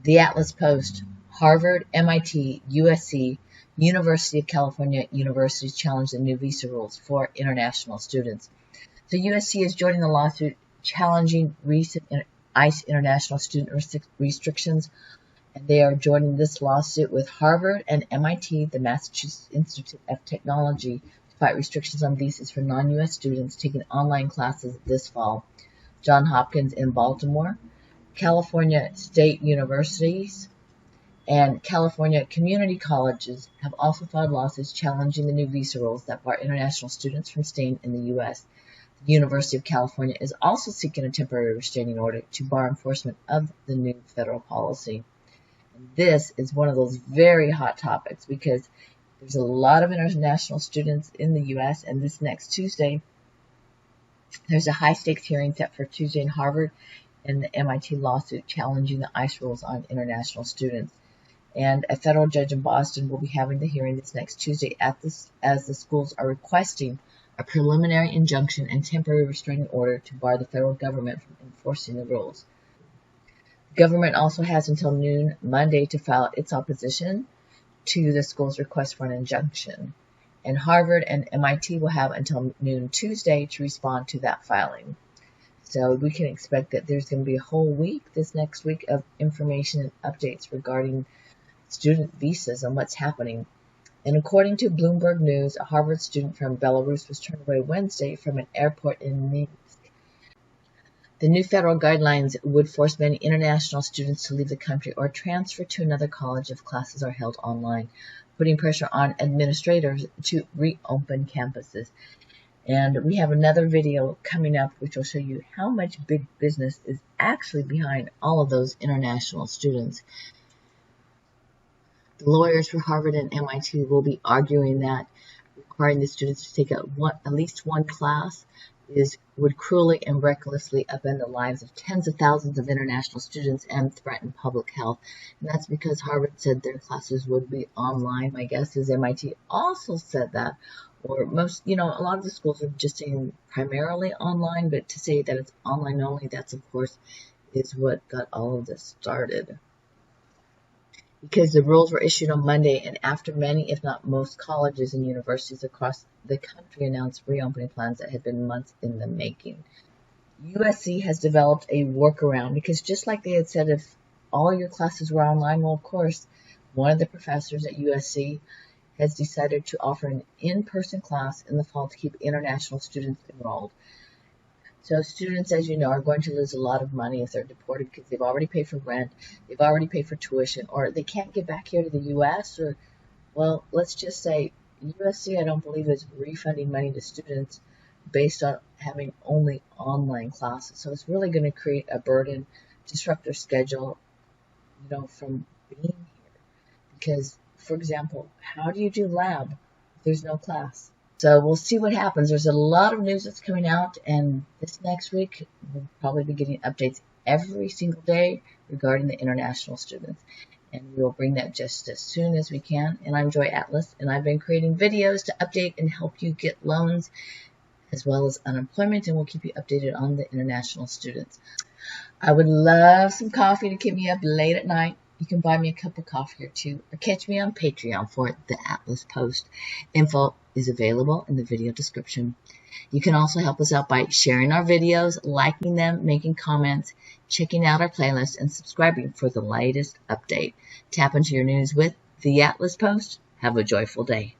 The Atlas Post, Harvard, MIT, USC, University of California universities challenge the new visa rules for international students. So USC is joining the lawsuit challenging recent ICE international student restrictions, and they are joining this lawsuit with Harvard and MIT, the Massachusetts Institute of Technology, to fight restrictions on visas for non-U.S. students taking online classes this fall. Johns Hopkins in Baltimore, California State Universities, and California community colleges have also filed lawsuits challenging the new visa rules that bar international students from staying in the U.S. The University of California is also seeking a temporary restraining order to bar enforcement of the new federal policy. And this is one of those very hot topics because there's a lot of international students in the U.S., and this next Tuesday, there's a high-stakes hearing set for Tuesday in Harvard and the MIT lawsuit challenging the ICE rules on international students. And a federal judge in Boston will be having the hearing this next Tuesday as the schools are requesting a preliminary injunction and temporary restraining order to bar the federal government from enforcing the rules. The government also has until noon Monday to file its opposition to the school's request for an injunction. And Harvard and MIT will have until noon Tuesday to respond to that filing. So we can expect that there's going to be a whole week this next week of information and updates regarding student visas and what's happening. And according to Bloomberg News, a Harvard student from Belarus was turned away Wednesday from an airport in Minsk. The new federal guidelines would force many international students to leave the country or transfer to another college if classes are held online, putting pressure on administrators to reopen campuses. And we have another video coming up which will show you how much big business is actually behind all of those international students. The lawyers for Harvard and MIT will be arguing that requiring the students to take at least one class would cruelly and recklessly upend the lives of tens of thousands of international students and threaten public health. And that's because Harvard said their classes would be online. My guess is MIT also said that. Or most, a lot of the schools are just saying primarily online, but to say that it's online only, that's of course is what got all of this started. Because the rules were issued on Monday, and after many, if not most, colleges and universities across the country announced reopening plans that had been months in the making. USC has developed a workaround because just like they had said, if all your classes were online, well, of course, one of the professors at USC has decided to offer an in-person class in the fall to keep international students enrolled. So students, as you know, are going to lose a lot of money if they're deported because they've already paid for rent, they've already paid for tuition, or they can't get back here to the U.S. Or, well, let's just say USC, I don't believe, is refunding money to students based on having only online classes. So it's really going to create a burden, disrupt their schedule, from being here. Because, for example, how do you do lab if there's no class? So we'll see what happens. There's a lot of news that's coming out, and this next week we'll probably be getting updates every single day regarding the international students. And we'll bring that just as soon as we can. And I'm Joy Atlas, and I've been creating videos to update and help you get loans as well as unemployment, and we'll keep you updated on the international students. I would love some coffee to keep me up late at night. You can buy me a cup of coffee or two, or catch me on Patreon for the Atlas Post. Info is available in the video description. You can also help us out by sharing our videos, liking them, making comments, checking out our playlist, and subscribing for the latest update. Tap into your news with the Atlas Post. Have a joyful day.